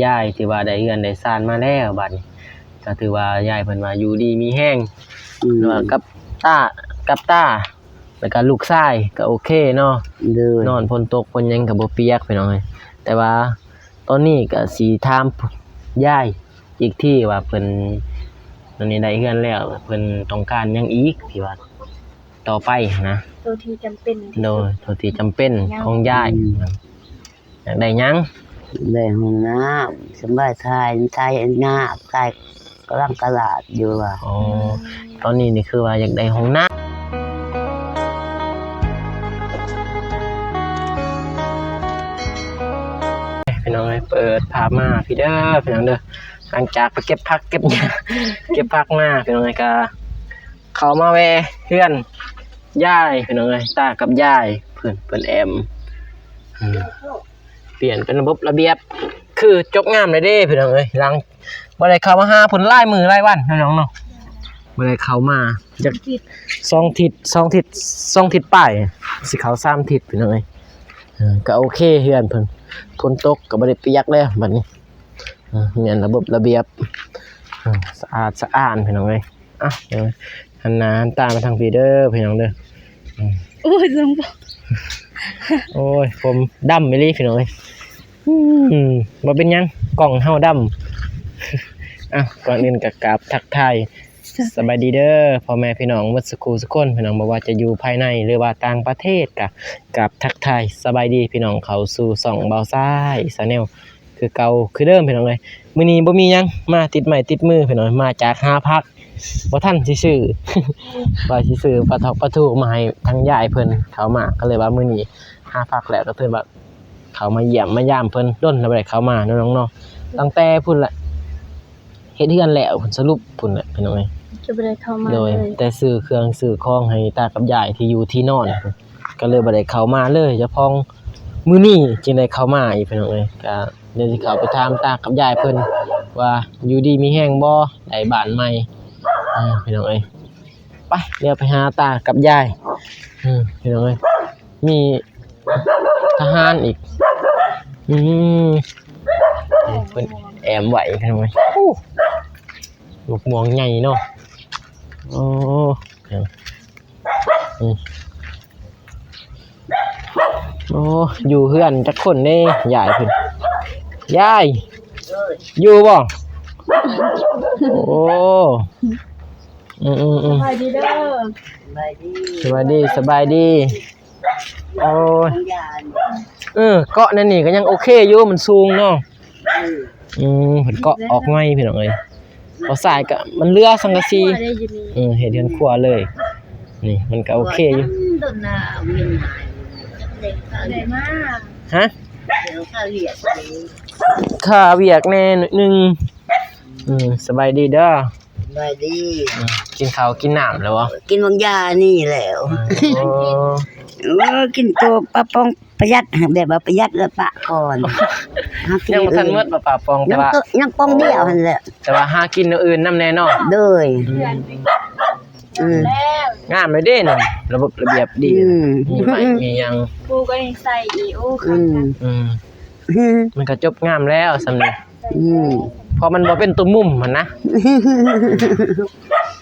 ยายที่ว่าได้เฮือนได้ซ่านมาแล้วบัดนี้ก็ถือว่ายายเพิ่นว่าอยู่ดีมีแฮงว่ากับตาแล้วก็ลูกชายก็โอเคเนาะนอนฝนตกฝนหยังก็บ่เปียกพี่น้องเอ้ยแต่ว่าตอนนี้ก็สิถามยายอีกที่ว่าเพิ่นตอนนี้ได้เฮือนแล้วเพิ่นต้องการหยังอีกที่ว่าต่อไปนะตัวที่จำเป็นโดยตัวที่จำเป็นของยายอยากได้หยังได้ห้องน้ำสบายทายน้ำทายกำลังตลาดอยู่ว่ะอ๋อตอนนี้นี่คือว่าอยากได้ห้องน้ำพี่น้องเปิดภาพมาพี่เด้อพี่น้องเด้อหลังจากไปเก็บผักเก็บมาพี่น้องก็เขามาแวะเพื่อนยายพี่น้องตากับยายเพื่อนแอมเปลี่ยนเป็นระบบระเบียบคือจบงามเลยเด้พี่น้องหลังบ่ได้เข้ามาหาผลลายมือลายวันพี่น้องเนาะบ่ได้เข้ามาจาก2 ทิศป้ายสิเข้า3 ทิศพี่น้องก็โอเคเฮือนเพิ่นฝนตกก็บ่ได้เปียกแล้วบัดนี้มีระบบระเบียบสะอาดสะอ้านพี่น้องอ่ะหันหน้าหันตามาทางพี่เด้อพี่น้องเด้อโอ้ยจังโอ้ยผมดำไปเลยพี่น้องบ่เป็นหยังกล่องเฮาดำก่อนอื่นก็กราบทักทายสบายดีเด้อพ่อแม่พี่น้องหมดสุขทุกคนพี่น้องบ่ว่าจะอยู่ภายในหรือว่าต่างประเทศก็กราบทักทายสบายดีพี่น้องเข้าสู่ช่องเบาซ้ายชาแนลคือเก่าคือเดิมพี่น้องมื้อนี้บ่มีหยังมาติดไม้ติดมือพี่น้องมาจากหาพักบ่ทันสิซื้อว่าสิซื้อปลาทอดปลาทูมาให้ทางยายเพิ่นเขามาก็เลยว่ามื้อนี้หาพักแล้วก็เพิ่นว่าเขามาเยี่ยมมายามเพิ่นดนแล้วบ่ได้เข้ามาน้องๆเนาะตั้งแต่พุ่นละเฮ็ดเฮือนแล้วผลสรุปพุ่นแหละพี่น้องจะบ่ได้เข้ามาโดยแต่ซื้อเครื่องซื้อของให้ตากับยายที่อยู่ที่นอนก็เลยบ่ได้เข้ามาเลยเฉพาะมื้อนี้จึงได้เข้ามาอีกพี่น้องก็เดี๋ยวสิเข้าไปถามตากับยายเพิ่นว่าอยู่ดีมีแฮงบ่ได้บ้านใหม่พี่น้องไปเดี๋ยวไปหาตากับยายพี่น้องมีทหารอีกเพิ่นแอมไหวพี่น้องลูกม่วงใหญ่เนาะโอ้โอ้อยู่เฮือนจักคนนี่ยายเพิ่นยายอยู่บ่โอ้สบายดีเด้อสบายดีโอ้ยเกาะนั่นนี่ก็ยังโอเคอยู่มันสูงเนาะเพิ่นเกาะออกไม้พี่น้องพอสายก็มันเรือสังกะสีเฮ็ดเรือนครัวเลยนี่มันก็โอเคอยู่ได้มากฮะค่าเวียกแน่นึงสบายดีเด้อสบายดีกินข้าวกินน้ำแล้วบ่กินบางยานี่แล้วกินตัวปลาปองประหยัดแบบว่าประหยัดแล้วปะก่อนยังบ่ทันหมดปลาปองแต่ว่ายังปองเดียวหั่นแหละแต่ว่าหากินอย่างอื่นนำแน่เนาะเด้ยงามเลยเด้น่ะระบบระเบียบดีมีไม้มีหยังกูก็ใส่อีโอค่ะมันก็จบงามแล้วสำนี้พอมันบ่เป็นตัวมุมมันนะ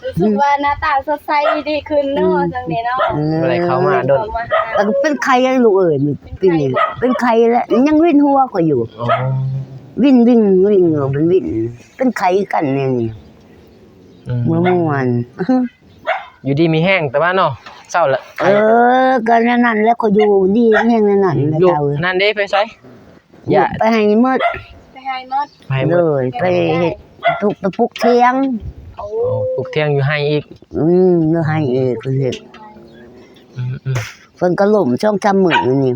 รู้สึกว่าหน้าตาสดใสดีขึ้นเนาะจังนี้เนาะอะไรเข้ามาโดนแล้วเป็นใครลูกเอ๋ยเป็นใครแล้วยังวิ่นหัวก็อยู่วิ่งเป็นเป็นใครกันเนี่ยเมื่อวันอยู่ดีมีแห้งแต่ว่าเนาะเศร้าละก็นั่นแล้วก็อยู่ดีแห้งนั่นอยู่นั่นเด้ไปไสอย่าไปให้หมดเลยไปปลูกเทียงปลูกเทียงอยู่ให้อีกเนื้อให้อีกเฮ็ดเพิ่นก็ล่มช่องจำมื้อนี่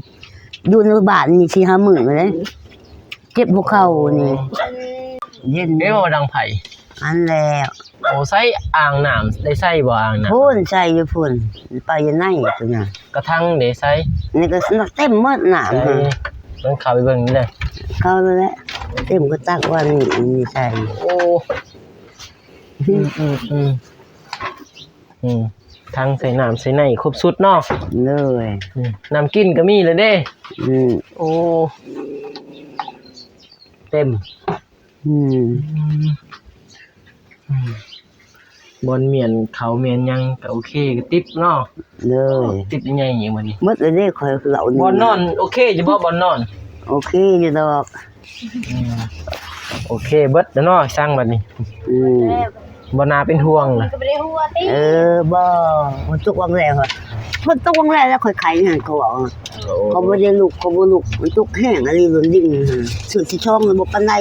อยู่ในบ้านนี่สิหามื้อเลยเจ็บหัวเข่านี่เย็นบ่ดังไผอันแล้วโอ้ใส่อ่างน้ำได้ใส่บ่อ่างน้ำพุ่นใส่อยู่พุ่นไปอยู่ในตัวน่ะกระทั่งได้ใส่นี่ก็เต็มหมดน้ำมันเข้าไปเบิ่งนี่เลยเข้าแล้วแหละเต็มก็ตักว่านี่ใส่โอ้ทั้งใส่น้ำใส่ในครบสุดเนาะเลยน้ำกินก็มีเลยเด้โอ้ เต็ม อืม บนเมียนเขาเมียนยังก็โอเคก็ติดเนาะ เลย ติดยังไงอย่างมื้อนี้ หมดเลยเด้ข่อยเหล่า บอนนอนโอเคเฉพาะบอนนอน โอเคอยู่ดอก โอเคเบิดแล้วเนาะสร้างบัดนี้ อืม แล้ว บ่น่าเป็นห่วง มัน ล่ะ ก็บ่ได้หัวติ บ่มันตกวังแรงอ่ะมันตกวังแรงแล้วค่อยขายงานเขาบอกเขาบ่ได้ลูกเขาบ่ลูกมันตกแห้งอะไรล้นดิ่งสื่อสิช่องบ่ปานใด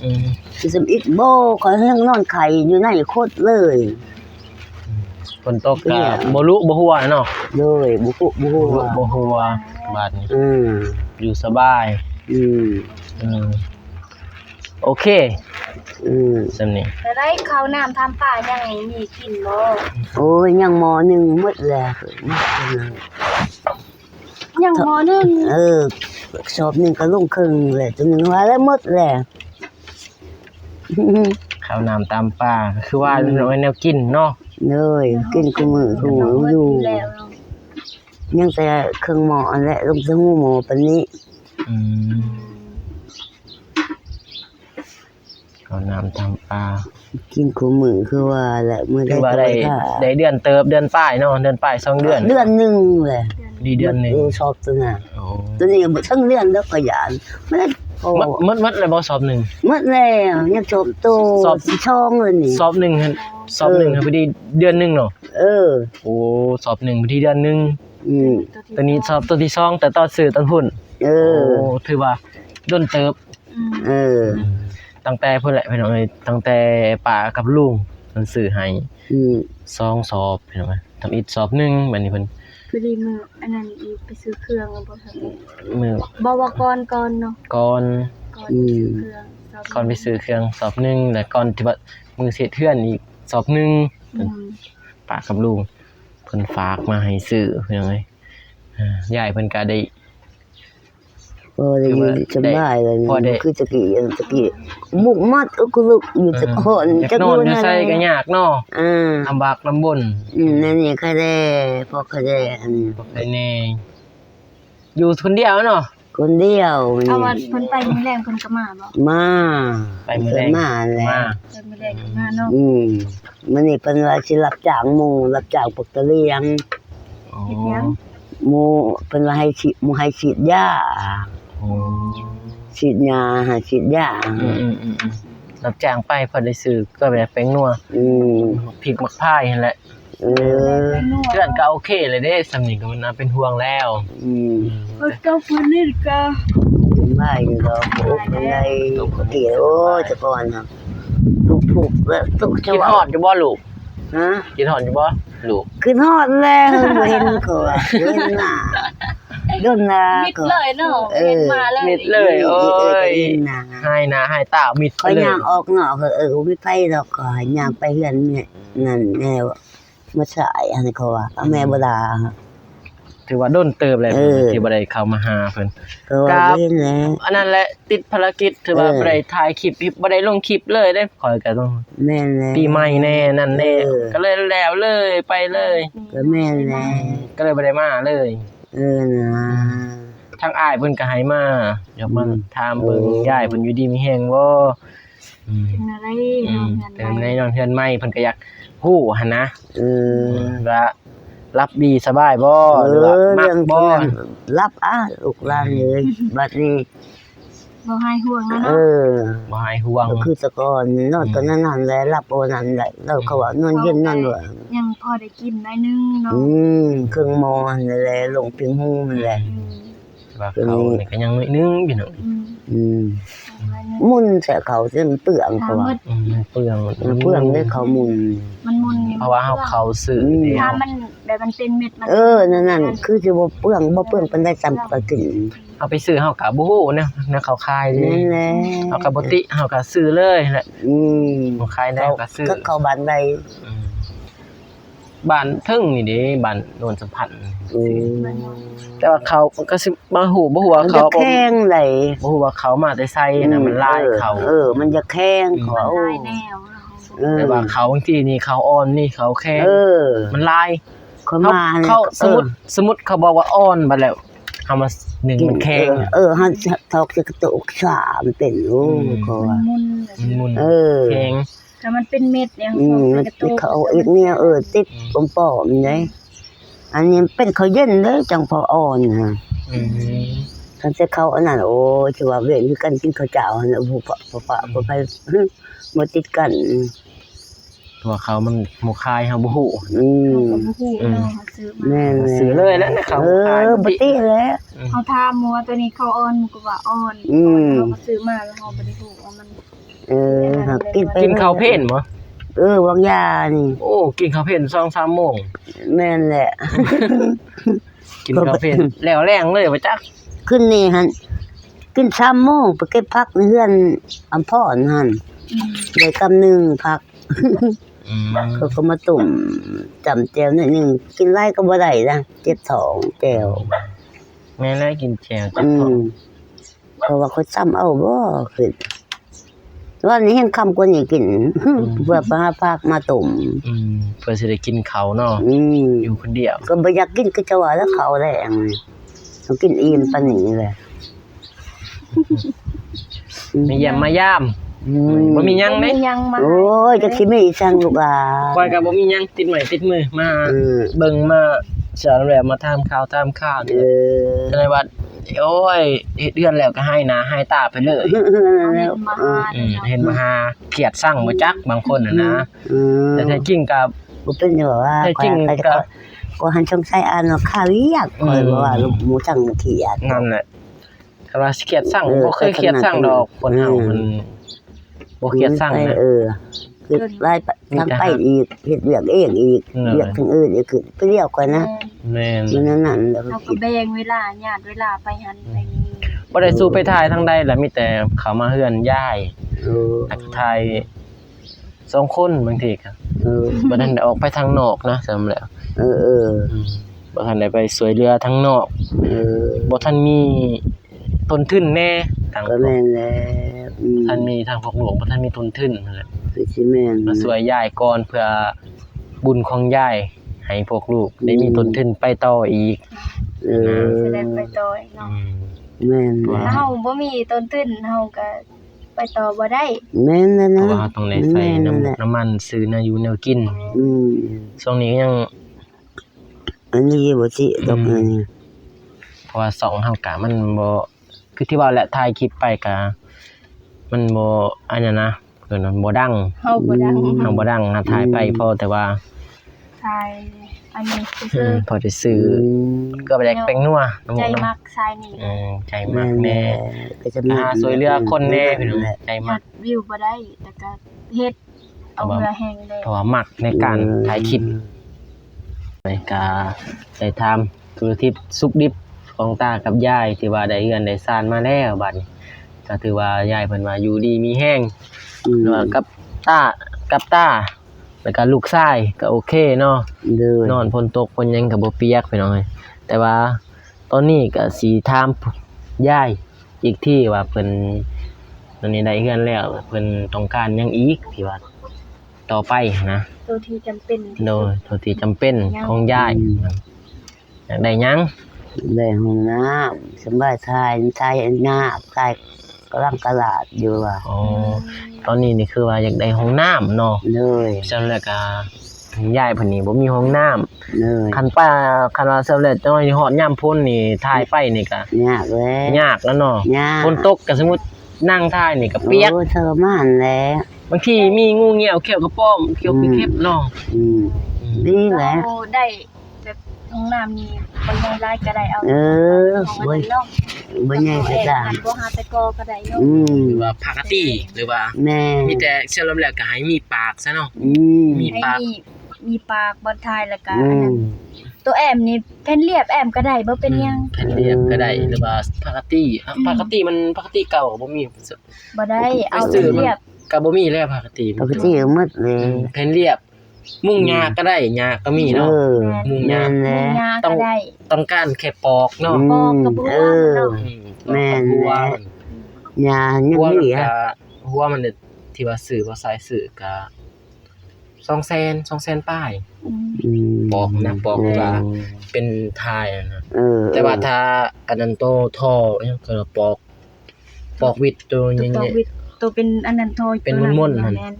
อืม สิสำอิดบ่ข่อยยังนอนไข่อยู่ในโคตรเลย ฝนตกก็บ่รู้บ่ฮู้เนาะ เลยบ่ฮู้บ่ฮู้ บ่รู้บ่ฮู้บาดนี้ อืม อยู่สบาย อืม อืมโอเค อืม สำนี้ แต่ได้ข้าวน้ำทำป่ายังมีกินบ่ โอ้ยยังมหนึ่งหมดแล้วหมดแล้ว ยังหมอนึง สอบหนึ่งก็ลงครึ่งแหละจนหนึ่งว่าแล้วหมดแล้ว ข้าวน้ำตามป่าคือว่าน้อยแนวกินเนาะ เลยกินกูมืออยู่ แล้วเนาะ ยังแต่เครื่องหมออันแหละลงสหูหมอปานนี้ อืมข้าวน้ำตามป่า กินกูมือคือว่าแหละมื้อ คือว่า ได้ ได้เดือนเติบเดือนป้ายเนาะเดือนป้าย2เดือน เดือนหนึงแหละ ดีเดือนหนึง สอบตัวน่ะ โอ้ ตัวนี้บ่ทั้งเดือนแล้วก็ยานไม่ได้โอ้ มัดเลยบ่สอบหนึ่ง หมดแล้วยังจบโต สอบ สิช่องเลยนี่ สอบหนึ่งหั่นสอบหนึ่งครับพอดีเดือนหนึงเนาะ เออ โอ้สอบหนึ่งพอดีเดือนหนึง อืม ตัวนี้สอบตัวที่2แต่ตอนสื่อตอนพุ่น เอ โอ้ อ ถือว่าด้นเติบ เออ ตั้งแต่เพิ่นแหละพี่น้องเอ้ยตั้งแต่ป้ากับลุงเพิ่นซื้อให้ อืม 2สอบพี่น้องเอ้ยทำอีกสอบหนึงบัดนี้เพิ่น พอดีมืออันนั้นอีกไปซื้อเครื่องแล้วบ่ทัน มื้อ บ่ว่าก่อนเนาะ ก่อน ก่อนไปซื้อเครื่อง ก่อนไปซื้อเครื่องสอบหนึงแล้วก่อนที่ว่ามือเสียเทื่อนอีกสอบหนึง อืม ป้ากับลุงเพิ่นฝากมาให้ซื้อพี่น้องเอ้ยยายเพิ่นก็ได้ พอได้อยู่สบายเลย พอได้ คือตะกี้บุกมัดกูลุกอยู่ตะก่อน อยากนอนอยู่ใส่ก็ยากเนาะ อ่า ลำบากลำบน นั่นนี่ก็ได้พอก็ได้อัน ไปแน่อยู่คนเดียวเนาะ คนเดียว เอาว่าเพิ่นไปมื้อแรงเพิ่นก็มาบ่ มา ไปมื้อแรก มาแล้ว มา ไปมื้อแรงก็มาเนาะ มันนี่เป็นว่าสิรับจ้างหมู่รับจ้างปกตะเลียง อ๋อ เฮ็ดหยัง หมู่เป็นว่าให้ฉีดยา อ๋อ ฉีดยาหาฉีดยา รับจ้างไปพอได้ซื้อก็แบบแป้งนัว อืม พริกมักพายนั่นแหละ เออ เพื่อนก็โอเคเลยเด้สำนีก็มันน่าเป็นห่วงแล้ว อืม เพิ่นก็เพิ่นนี่ก็ เป็นว่าอยู่ดอกโอ้เป็นไรเกี่ยวโอ้แต่ก่อนครับถูกแล้วถูก กินฮอดอยู่บ่ลูก ฮะ กินฮอดอยู่บ่ลูก ขึ้นฮอดแล้วบ่เห็นเขาว่าเห็นหน้าโดนหน้า มิด ก็ เลยเนาะเห็นมาเลย มิดเลยโอ้ย เห็นหน้า ให้นะให้ตามิด เขา เลย ย่างออกนอกไม่ไปดอกก็ย่างไปเฮือนเนี่ยนั่นแนวมาสายอันนี้เขาว่าเอาแม่บ่ด่า ถือว่าโดนเติบเลย เออ ที่บ่ได้เข้ามาหาเพิ่น ก็ว่าเห็นแล้ว อันนั้นแหละติดภารกิจถือว่า เออ บ่ได้ถ่ายคลิปบ่ได้ลงคลิปเลยได้ขอยก็ต้อง แม่นแล้ว ปีใหม่แน่นั่นแน่ เออ ก็เลยแล้วเลยไปเลย ก็แม่นแล้ว ก็เลยบ่ได้มาเลย นะ ทางอ้ายเพิ่นก็ให้มาเดี๋ยวมาถามเบิ่ง โอ้ ยายเพิ่นอยู่ดีมีแฮงบ่อืม เป็นอะไร อื เนาะ ม งาน แต่ในนอนเฮือนใหม่เพิ่นก็อยากฮู้หั่นนะ เออ ว่ารับดีสบายบ่หรือว่ามัก เรื่อง บ่ รับลูกหลานเลยบัดนี้ บ่ให้ห่วงนะ เอ เนาะ อ บ่ให้ห่วง ก็คือแตะก่อนนอนตอนนั้นแหละรับโอนั้นแหละแล้วเขาว่านอนเย็นนอนว่า ยังพอได้กินได้นึงเนาะ เครื่องมอนั่นแหละลงเพียงหูนั่นแหละ ว่าเขานี่ก็ยังน้อยนึงพี่น้อง มุนใส่เขาจนเปลือง ทา เขา ง ว่า มืด มันเปลือง เปลืองได้เขามุน มันมุนนี่ เพราะว่าเขาซื้อเดีย ถ้าว มันแบบมันเป็นเม็ดมัน นั่นคือจะบ่เปลืองปานได้จำปากิน เอาไปซื้อเฮาก็บ่ฮู้นะเขาขายดิ นั่นแหละ เฮาก็บ่ติเฮาก็ซื้อเลยแหละ อืม เขาขายได้ก็ซื้อ เขาบ้านใด อืมบ้านเทิงนี่เด้บ้านโนนสัมพันธ์ แต่ว่าเขาก็สิบ่ฮู้ว่า มัน เขา จะแข้งไหล บ่ฮู้ว่าเขามาแต่ไสน่ะมันลายเขา มันจะแข้งเขา ได้แนว แต่ว่าเขาบางทีนี่เขาอ่อนนี่เขาแข็งมันลาย เขามา เขาสมมุติเขาบอกว่าอ่อนบัดแล้ว เฮามาหนึ่งมันแข็ง เฮาทอกจะกระตุกสามเป็นโอ้ก็ว่า มุน มันมุน แ แข็ง ถ้ามันเป็นเม็ดเนี่ย มันติดเขาอีกเนี่ยติดปอมๆไงอันนี้เป็นเขาเย็นเลยจังพออ่อนฮะ อืม คันจะเขาอันนั้นโอ้จะว่าเว้นคือกันกินข้าวเจ้าหั่นน่ะผู้ปะไปบ่ติดกัน ตัวเขามันหมู่คายเฮาบ่ฮู้ อืม เขาก็ฮู้เนาะเขาซื้อมา แม่น ซื้อเลยแล้วนะเขาขาย บ่ติแล้ว เขาถามว่าตัวนี้เขาอ่อนก็ว่าอ่อน อืม เขาก็ซื้อมาแล้วเขาบ่ได้ฮู้ว่ามัน หากกินไป กินข้าวเพ่นบ่ วางยานี่ โอ้กินข้าวเพ่น 2-3 โมง แม่นแหละ กินข้าวเพ่นแล้วแรงเลยว่าจัก ขึ้นนี่หั่นกิน3โมงไปเก็บผักในเฮือนอำพรหั่น อืม ได้กำนึงผัก อืม เขาก็มาตุ่มจำแจวนิดนึงกินไล่ก็บ่ได้นะเจ็บท้องแจว แม่นแล้วกินแจ่วจัก อื พอ มเพราะว่าเขาซ้ำเอาบ่คือวันนี้เห็นคำกว่านี้กิน เพื่อไปหาผักมาตุ่ม เพื่อสิได้กินเขาวเนาะ อืม อยู่คนเดียว ก็บ่อยากกินก็จะว่าแล้วเขาแรงนี่ต้องกินอิ่มปานนี้แหละ มีเยี่ยมมายาม อืม บ่มีหยังเด้ บ่มีหยังมา โอ้ยจะคิดไม่ช่างลูกอ่ะ ก้อยก็บ่มีหยังติดไม้ติดมือมา เบิ่งมาสารแบบมาทำข่าวนี่ เออ ก็เลยว่าโอ้ยเฮ็ดเดือนแล้วก็ให้หน้าให้ตาไปเลย แล้ว มาหา เห็นมาหาเครียดสั่งบ่จักบางคนน่ะนะ อืม แต่แท้จริงก็ บ่เป็นอยู่ว่า แต่จริงก็ ก็หันชงใช้อ่านว่าข้าวิยากคอยบอกว่าลูกหมูจังเขียด นั่นแหละถ้าว่าเครียดสั่งบ่เคยเครียดสั่งดอกคนเฮามันบ่เครียดสั่งนะ คือไล่ทางไปอีกเฮ็ดเวียกเองอีก นั่นแหละ เวียกทางอื่นอีกคือไปเรียกก่อนนะ แม่น มันนั่นแล้ว เขาก็ คิด แบ่งเวลาญาติเวลาไปหันไปนี่ บ่ได้สู้ไปถ่ายทางใดแหละมีแต่เขามาเฮือนยาย เออ ทักทาย2คนบางทีก็ เออ บ่ทันได้ออกไปทางนอกนะสำแล้ว เออ บ่ทันได้ไปสวยเรือทางนอก เออ บ่ทันมีต้นทุนแน่ทาง ก็แม่นแล้วอืม ท่านมีทางพวกหลวงบ่ทันมีต้นทุนนั่นแหละ คือสิแม่น มาสวยยายก่อนเพื่อบุญของยายให้พวกลูกได้มีต้นทุนไปต่ออีก เออ แสดงไปต่ออีกเนาะ แม่น ว้า ถ้าเฮาบ่มีต้นทุนเฮาก็ไปต่อบ่ได้ แม่นแล้ว เพ นะ ราะว่าต้องได้ใส่น้ำมันซื้อแนวอยู่แนวกิน อืม ช่วงนี้ก็ยัง อันนี้บ่สิดอกอันนี้ เพราะว่าสองเฮากะมันบ่คือที่ว่าแหละถ่ายคลิปไปกะมันบ่อันนั้นนะเพิ่นว่าบ่ดัง เฮาบ่ดัง เฮาบ่ดังนะถ่ายไปพอแต่ว่า ทายอันนี้คือ พอได้ซื้อก็ไปแลกแป้งนัวน้ำ ใจ มัน มักสายนี่ ใจมากแน่ ก็จะมี สวยเรือคนแน่พี่น้องใจ ยั มาก ดวิวบ่ได้แต่ก็เฮ็ดเอาเรือแห้งได้ เพราะว่ามักในการถ่ายคลิปในการได้ทำธุรกิจสุกดิบของตากับยายที่ว่าได้เงินได้ซานมาแล้วบัดนี้ก็ถือว่ายายเพิ่นว่าอยู่ดีมีแห้งแล้วากับตาแล้วก็ลูกชายก็โอเคเนาะ เลย นอนฝนตกฝนหยังก็บ่เปียกพี่น้องเอ้ยแต่ว่าตอนนี้ก็สิถามยายอีกที่ว่าเพิ่นตอนนี้ได้เงินแล้วเพิ่นต้องการหยังอีกที่ว่าต่อไปนะ ตัวที่จำเป็นที่ โด สุ ย ด ตัวที่จำเป็นของยายอยากได้หยัง ได้ห้องน้ำสบายทายน้ำทายกำลังตลาดอยู่ว่า อ๋อตอนนี้นี่คือว่าอยากได้ห้องน้ำเนาะ เลย ฉะนั้นแล้วก็ยายเพิ่นนี่บ่มีห้องน้ำ เลย คันว่าสำเร็จน้อยฮอดยามพ้นนี่ถ่ายไปนี่ก็ ยากแล้ว ยากแล้วเนาะ ยาก ฝนตกก็สมมุตินั่งถ่ายนี่ก็เปียก โอ้ทรมานแล้ว บางทีมีงูเงี้ยวเขียวกระป้อมเขียวเข็บเนาะ อืมดีแหละ เราได้แบบห้องน้ำนี่บ่ใหญ่หลายก็ได้เอา เออ ของ บ่ มันเนาะ บ่ใหญ่ก็ได้ หันบ่หาแต่กอก็ได้เนาะ อืม หรือว่าปกติหรือว่า แม่ มีแต่เชื่อลมแล้วก็ให้มีปากซะเนาะ อืม มี ให้ ปาก มีปากบนท้ายแล้วก็ อื อันนั้ ม นตัวแอมนี่แผ่นเรียบแอมก็ได้บ่เป็นหยัง แผ่นเรียบก็ได้หรือว่าปกติมันปกติเก่าก็บ่มี บ่ได้เอา ไปซื้อ แผ่นเรียบ ก็บ่มีแล้วปกติ ปกติหมดเลย แผ่นเรียบ มุ้งหญ้าก็ได้หญ้าก็มีเนาะ มุงยา แม่น มุง แหละ ยา ต้ ก็ อง ได้ ต้องการแค่ปอกเนาะ ปอกกับบัว เออ เนาะ แม่น หัว ยายัง หัวมัน มี ก็ อ่ะ หัวมันเนี่ยที่ว่าสื่อว่าสายสื่อก็ 200,000ป้าย อืม ปอกนะปอกว่าเป็นทายอะนะ แต่ แต่ว่าถ้าอันนั้นโตท่อยังก็ปอกวิดตัว ตัว นี้ ปอกวิดตัวเป็นอันนั้นทอย เป็นม่วนๆนั่น แม่น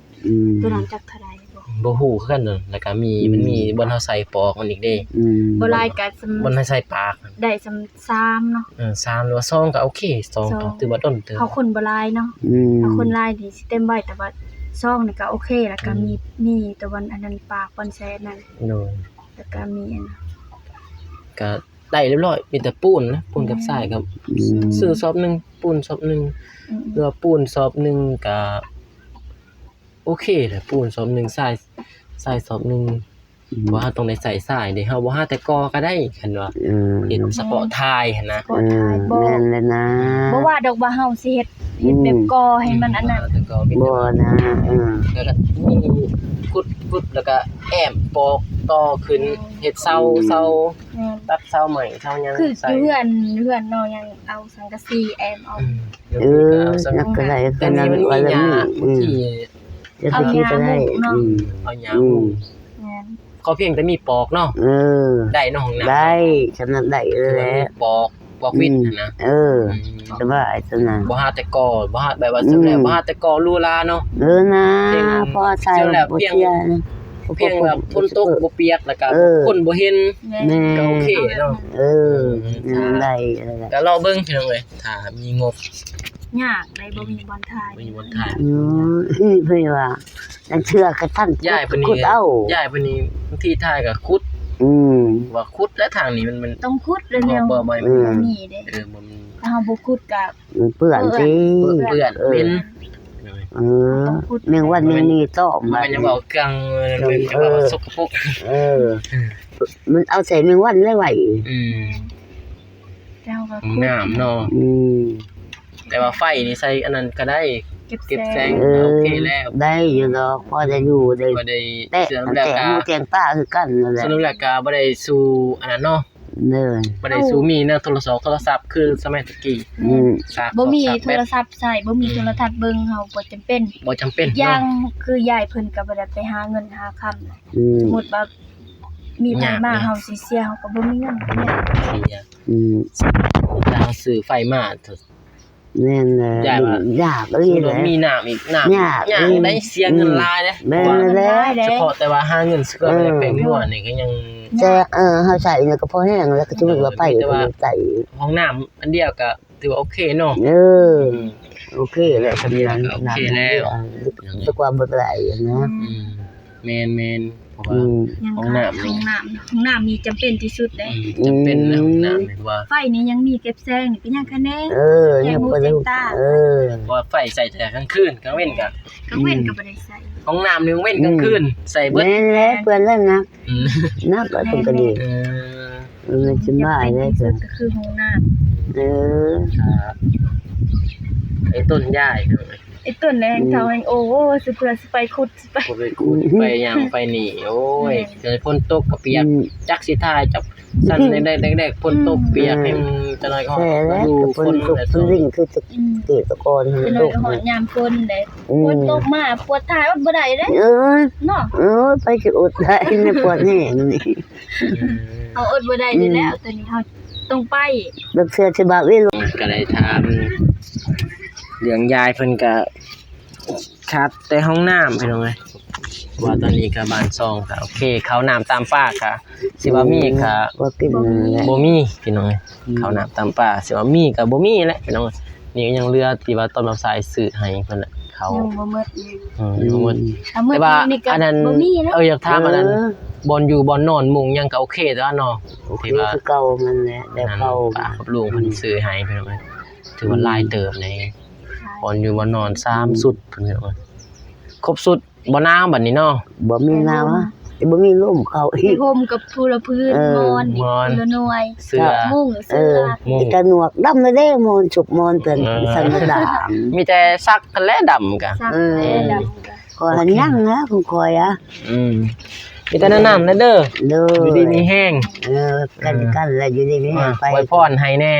ตัวนั้นจักเท่าใดบ่ บ่ฮู้คือกันเด้อแล้วก็มันมีบอนเฮาใส่ปอกมันอีกเด้ บ่หลายก็บอนให้ใส่ปาก ได้3เนาะ 3หรือว่า2ก็โอเค2ก็ถือว่าต้นเติบ เขาคนบ่หลายเนาะถ้าคนหลายนี่สิเต็มไว้แต่ว่าซองนี่ก็โอเคแล้วก็มีตัววันอันนั้นปากปอนแซนนั่น โดย แล้วก็มีอันนั้น ก็ได้เรียบร้อยมีแต่ปูนนะปูนกับทรายครับซื้อซอบหนึงปูนซอบหนึง อืม หรือว่าปูนซอบหนึงก็โอเคแหละปูนซอบหนึงทรายซอบหนึงว่าเราต้องได้ใส่ทรายเด้เฮาบ่หาแต่กอก็ได้คันว่าเฮ็ดเฉพาะทายหั่นนะ ก็ทายบ่ แม่นแล้วนะ บ่ว่าดอกว่าเฮาสิเฮ็ดแบบก่อให้มันอันนั้น แต่ก็มี บ่นะแล้วก็มีกุดแล้วก็แอมปอกต่อขึ้นเฮ็ดเสา แม่น ตัดเสาใหม่เสาหยัง คือ ใส่ เพื่อนเนาะยังเอาสังกะสีแอมเอา นักก็ได้ แต่นี่มันมีหญ้าที่ จะไปคิดก็ได้ เอาหญ้ามุง แม่น เขาเพียงแต่มีปอกเนาะได้เนาะของน้ำ ได้ฉะนั้นได้เลยแหละ ปอกวิดนะ สบายสนาน บ่หาแต่กอบ่หาแบบว่าสำแล้วบ่หาแต่กอลูลาเนาะ นะพอใส่บ่เที่ยนะ เพียงแบบฝนตกบ่เปียกแล้วก็คนบ่เห็น แม่น ก็โอเคเนาะ ได้ ก็รอเบิ่งพี่น้องเอ้ยถ้ามีงบ ยากได้บ่มีบอลทาย มีบนถ่าย เพื่อว่านั่นเชื่อกระทั่น ย้ายเพิ่นนี่ ขุดเอา ย้ายเพิ่นนี่บางทีถ่ายก็ขุดว่าขุดและทางนี้มัน ต้องคุดเร็ว บ่ บ่มีเด้ มัน ถ้าเฮาบ่คุดก็ เปื่อนสิ เปื้อนเป็น เมืองวันเมืองนี้ต้อ มั มาน ยังว่าเครื่องมันยังว่าสกปรก มันเอาใส่เมืองวันเลยไหว เจ้าก็ น้ำเนาะแต่ว่าไฟนี่ใส่อันนั้นก็ได้เก็บแสงโอเคแล้ว ได้อยู่ดอกพอจะอยู่ได้ บ่ได้ แต่ เสื่อม แต่ แล้วก็ หมูแจงป้าคือกันนั่นแหละ สนุกแล้วก็บ่ได้สู่อันนั้นเนาะ เด้อ บ่ได้สู่มีนะโทรศัพท์คือสมัยตะกี้ บ่มีโทรศัพท์ใช้บ่มีโทรทัศน์เบิ่งเฮาบ่จำเป็น บ่จำเป็น ย่างคือยายเพิ่นก็บ่ได้ไปหาเงินหาคำสมมุติว่ามีไผมาเฮาสิเสียเฮาก็บ่มีเงินก็เนี่ย ทางซื้อไฟมา แม่นแหละยากเลย คือ แหละ มีน้ำอีกน้ำยากได้เสียเงินหลายเด้ แม่นแล้ว เฉพาะแต่ว่าหาเงินซื้ออะไรเป็นนวดนี่ก็ยัง แต่เฮาใส่เนี่ยก็พอแห้งแล้วก็สมมุติว่าไปก็ใส่ ห้องน้ำอันเดียวก็ถือว่าโอเคเนาะ โอเคแหละทำงานสักว่าบ่ได้นะ แม่นเพราะว่า ห้องน้ำนี่จำเป็นที่สุดเด้ จำเป็นนะห้องน้ำนี่ว่า ไฟนี่ยังมีเก็บแสงนี่ก็ยังคะแนน ยังบ่ได้เพราะว่าไฟใส่แต่กลางคืนกลางเว้นก็ ก็เว้นก็บ่ได้ใส่ ห้องน้ำนึงเว้นกลางคืนใส่เบิด แม่นแล้วเพิ่นแล้วนะนักก็ต้องก็ดีมันสิมาได้ สุ ก็ ดก็คือห้องน้ำ ครับไอ้ต้นหญ้าอีก ไอ้ต้นแรงเท่าแห่งโอ้สิเพื่อสิไปขุดสิไป ไปขุดไปหยังไปนี่โอ้ยเจอฝนตกก็เปียกจักสิทายจับสั่นแดกๆฝนตกเปียกให้มันจะน้อยก็ แม่แล้ว ดู ฝนตกฝนริ่งคือจะเกิดตะกอน เป็น ตก หอดยามฝนเด้ฝนตกมาปวดท้ายอดบ่ได้เด้เนาะ ไปสิอดได้ในปวดแห้งนี่ เอาอดบ่ได้นี่แล้วตอนนี้เฮาต้องไป ดักเสื้อสิบาวิล ก็ได้ถามเรื่องยายเพิ่นก็คัดแต่ห้องน้ำพี่น้องเอ้ยว่าตอนนี้ก็บ้านซองก็โอเคเขาน้ำตามป้าก็สิว่ามีก็ บ่กินแหละ บ่มีพี่น้องเอ้ยเขาน้ำตามป้าสิว่ามีก็บ่มีแหละพี่น้องนี่ก็ยังเหลือที่ว่าต้นรับสายซื้อให้เพิ่นน่ะเขา ยังบ่หมด ยังบ่หมด ถ้าหมด แต่ว่า นี่ก็ อันนั้น บ่มีแล้ว อยากถามอันนั้นบอลอยู่บอลนอนมุงยังก็โอเคแต่ว่าเนาะ โอเค ที่ว่า คือเก่ามันแหละแต่เก่า ป้ากับลุงเพิ่นซื้อให้พี่น้องเอ้ยถือว่าหลายเติบในบอลอยู่บอลนอน3สุดเพิ่นพี่น้องเอ้ยครบสุดบ่นาวบัดนี้เนาะ บ่มีน้ำบ่มีลมเข้าอี ที่ ก ห่มกับภูละพื้นนอนนี่ภูละหน่วย เสื้อ มุ้งเสื้อ อีกะหนวกดำเลยเด้มอนฉุกมอนเตือนสันดา มีแต่ซักกันและดำกะ ซักแล้ดำก็ คอยหันยังนะคุณคอยอ่ะ มีแต่น้ำๆนะเด้อ เด้อ อยู่ดีมีแห้ง กันแล้วอยู่ดีมีไป ไว้พรให้แน่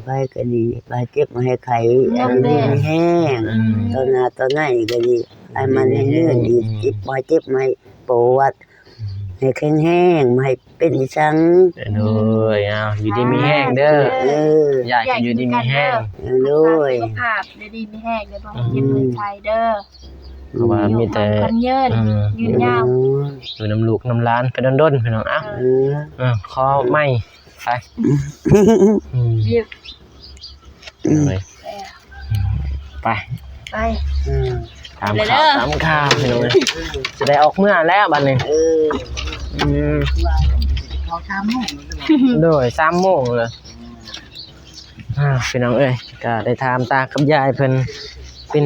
ไปก็ดีไปเจ็บมาให้ไข่อยู่ดีมีแห้งตอนหน้าตอนไหนก็ดี ไอ้มันให้ยืนอีกเจ็บบ่เจ็บไม่ปวดให้แข็งแห้งไม่ให้เป็นอีสัง โดยอยู่ดีมีแห้งเด้อ เออ อยากอยู่ดีมีแห้ง ด้วย สุขภาพได้ดีมีแห้งเด้อบ่เจ็บมือไทยเด้อ เพราะว่ามีแต่ คนยืนยืนยาว อยู่น้ำลูกน้ำร้านไปด้นๆพี่น้องคอไม่ไป เรียก เลยไป ไป ตามข่าวตามข่าวพี่น้องเลยจะได้ออกเมื่อแล้วบัดนี้โดย3 โมงเลยพี่น้องเอ้ยก็ได้ถามตากับยายเพิ่นเป็น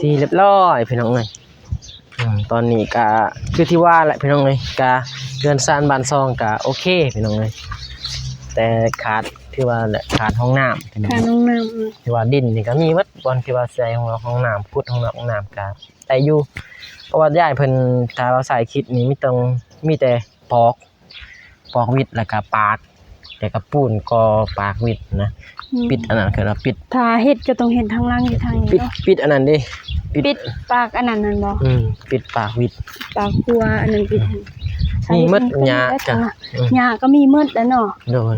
ที่เรียบร้อยพี่น้องเอ้ยตอนนี้ก็คือที่ว่าแหละพี่น้องเอ้ยก็เรือนซานบ้านซองก็โอเคพี่น้องเอ้ยแต่ขาดที่ว่าแหละขาดห้องน้ำพี่น้อง น้องน้ำ ที่ว่าดินนี่ก็มีวัดบอนที่ว่าใส่ห้องน้ำพุดห้องน้ำก็แต่อยู่เพราะว่ายายเพิ่นถ้าเราใส่คิดนี่มีแต่ปอกวิดแล้วก็ปากแต่ก็ปูนก็ปากวิดนะปิดอันนั้นคือว่าปิด ถ้าเฮ็ดก็ต้องเฮ็ดทางล่างอยู่ทางนี้เนาะ ปิดอันนั้นดิ ปิดปากอันนั้นนั่นบ่ ปิดปากวิด ปากครัวอันนั้นปิด มีหมดหญ้าจ้ะ หญ้าก็มีหมดแล้วเนาะ โดน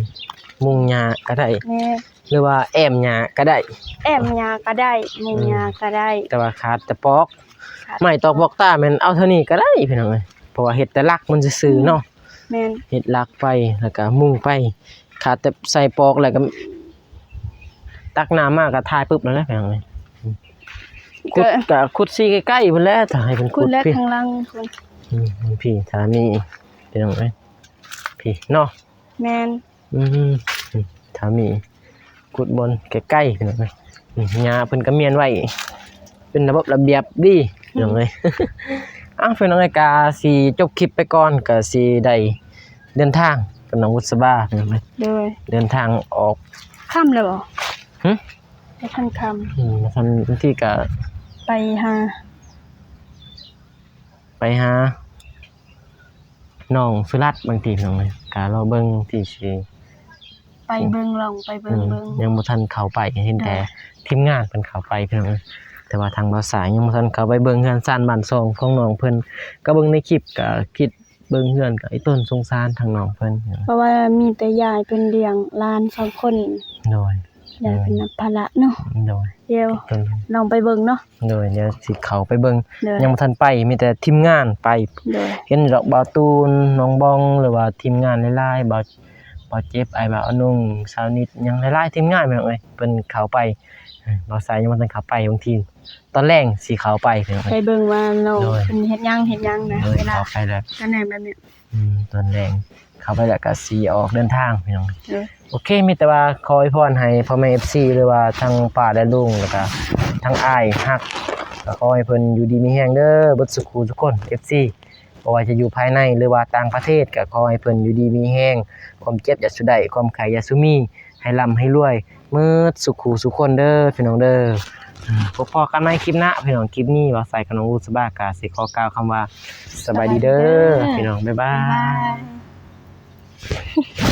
มุงหญ้าก็ได้ แม่ หรือว่าแอมหญ้าก็ได้ แอมหญ้าก็ได้มุงหญ้าก็ได้ แต่ว่าขาดแต่ปอกไม่ตอกบอกตาแม่นเอาเท่านี้ก็ได้พี่น้องเอ้ยเพราะว่าเฮ็ดแต่ลักมันซื่อๆเนาะ แม่น เฮ็ดลักไปแล้วก็มุงไปขาดแต่ใส่ปอกแล้วก็ตักน้ำมาก็ทายปึ๊บนั่นแหละพี่น้องเอ้ยขุดก็ขุดซี่ใกล้ๆพุ่นแหละถ้าให้เพิ่น คุ ขุ ณ ด และ พี่ ข้างล่างคุณ พี่ถ้ามีพี่น้องเอ้ยพี่เนาะ แม่น ถ้ามีขุดบนใกล้ๆพี่น้องเอ้ยหญ้าเพิ่นก็เมียนไว้เป็นระบบระเบียบดีพี่น้องเอ้ย พี่น้องเอ้ยก็สิจบคลิปไปก่อนก็สิได้เดินทางกับน้องบุษบาพี่น้องเอ้ย โดย เดินทางออก ค่ำแล้วบ่ หึ ไปทันค่ นะครับบางทีก็ ำไปหา ไปหาน้องสุรัตน์บางทีพี่น้องเอ้ยก็รอเบิ่งที่สิ ไปเบิ่งลองไปเบิ่งเบิ่ง ยังบ่ทันเข้าไปเห็นแต่ทีมงานเพิ่นเข้าไปพี่น้องเอ้ยแต่ว่าทางภาษายังบ่ทันเข้าไปเบิ่งเฮือนซ่านบ้านซองของน้องเพิ่นก็เบิ่งในคลิปก็คิดเบิ่งเฮือนก็ไอ้ต้นสงสารทางน้องเพิ่น เพราะว่ามีแต่ยายเป็นเลี้ยงหลาน2 คน โดย ยายเป็นนักภาระเนาะ โดย เดี๋ยวลองไปเบิ่งเนาะ เดี๋ยวสิเข้าไปเบิ่ง เดี๋ยว ยังบ่ทันไปมีแต่ทีมงานไป เดี๋ยว เห็นดอกบาวตูนน้องบองหรือว่าทีมงานหลายๆบ่เจ็บไอ้บ่าวอนุ่งสาวนิดยังหลายๆทีมงานแม่นเอ้ยเพิ่นเข้าไปบ่สายยังบ่ทันเข้าไปบางทีตอนแรกสิเข้าไปเพิ่น ไปเบิ่งว่าน้อง โดย เพิ่นเฮ็ดหยังนะ เลย เวลา เข้าไปแล้ว ตำแหน่งแบบนี้ ตอนแรกเข้าไปแล้วก็สิออกเดินทางพี่น้อง เด้อ โอเคมีแต่ว่าขออวยพรให้พ่อแม่ FC หรือว่าทั้งป้าและลุงแล้วก็ทั้งอ้ายฮักก็ขอให้เพิ่นอยู่ดีมีแรงเด้อเบิดสุขทุกคน FC บ่ว่าจะอยู่ภายในหรือว่าต่างประเทศก็ขอให้เพิ่นอยู่ดีมีแรงความเจ็บอย่าสุดได้ความไข้อย่าสุมีให้ร่ำให้รวยเมิดสุขทุกคนเด้อพี่น้องเด้อพบกันใหม่คลิปหน้าพี่น้องคลิปนี้ว่าใส่ขนมอุสบากาสิขอกล่าวคำว่าสบายดีเด้อพี่น้องบ๊ายบา บ๊ายบาย ย